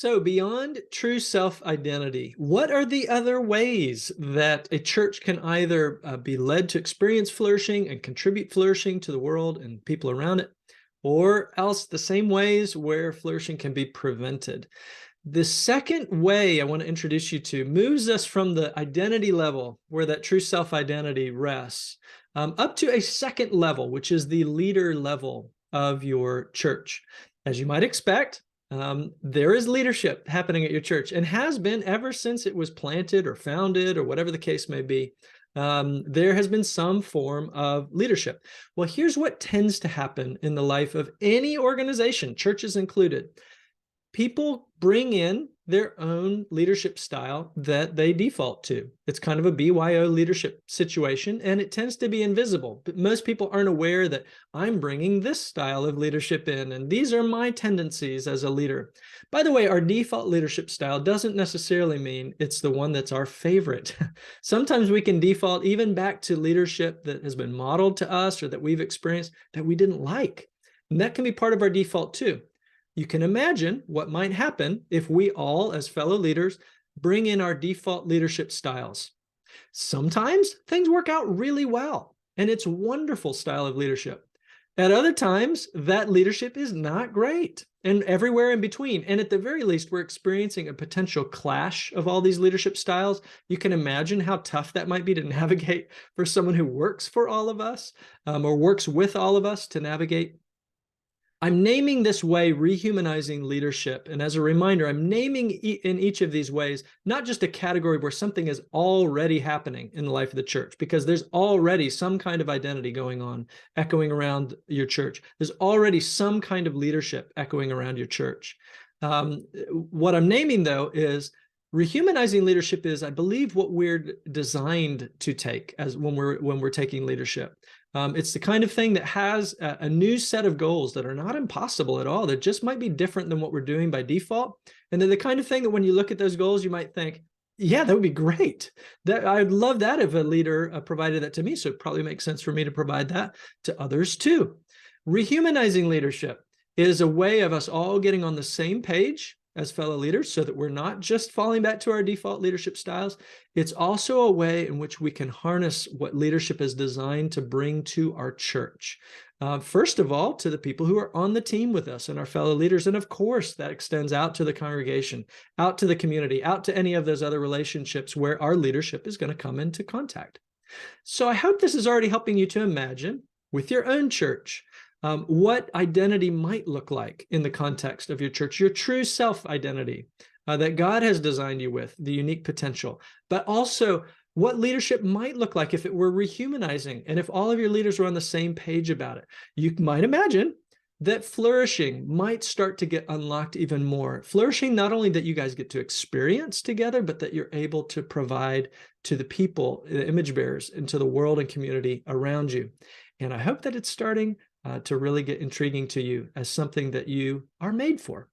So, beyond true self-identity, what are the other ways that a church can either be led to experience flourishing and contribute flourishing to the world and people around it, or else the same ways where flourishing can be prevented? The second way I want to introduce you to moves us from the identity level where that true self-identity rests up to a second level, which is the leader level of your church. As you might expect, there is leadership happening at your church and has been ever since it was planted or founded or whatever the case may be. There has been some form of leadership. Well, here's what tends to happen in the life of any organization, churches included. People bring in their own leadership style that they default to. It's kind of a BYO leadership situation, and it tends to be invisible. But most people aren't aware that I'm bringing this style of leadership in, and these are my tendencies as a leader. By the way, our default leadership style doesn't necessarily mean it's the one that's our favorite. Sometimes we can default even back to leadership that has been modeled to us or that we've experienced that we didn't like. And that can be part of our default too. You can imagine what might happen if we all, as fellow leaders, bring in our default leadership styles. Sometimes things work out really well, and it's a wonderful style of leadership. At other times, that leadership is not great, and everywhere in between. And at the very least, we're experiencing a potential clash of all these leadership styles. You can imagine how tough that might be to navigate for someone who works for all of us or works with all of us to navigate. I'm naming this way Rehumanizing Leadership. And as a reminder, I'm naming in each of these ways, not just a category where something is already happening in the life of the church, because there's already some kind of identity going on, echoing around your church. There's already some kind of leadership echoing around your church. What I'm naming, though, is Rehumanizing leadership is, I believe, what we're designed to take as when we're taking leadership. It's the kind of thing that has a new set of goals that are not impossible at all. They just might be different than what we're doing by default. And they're the kind of thing that when you look at those goals, you might think, yeah, that would be great. I'd love that if a leader provided that to me. So it probably makes sense for me to provide that to others too. Rehumanizing leadership is a way of us all getting on the same page as fellow leaders so that we're not just falling back to our default leadership styles. It's also a way in which we can harness what leadership is designed to bring to our church. First of all, to the people who are on the team with us and our fellow leaders. And of course, that extends out to the congregation, out to the community, out to any of those other relationships where our leadership is going to come into contact. So I hope this is already helping you to imagine with your own church what identity might look like in the context of your church, your true self-identity that God has designed you with, the unique potential, but also what leadership might look like if it were rehumanizing and if all of your leaders were on the same page about it. You might imagine that flourishing might start to get unlocked even more. Flourishing, not only that you guys get to experience together, but that you're able to provide to the people, the image bearers, and to the world and community around you. And I hope that it's starting to really get intriguing to you as something that you are made for.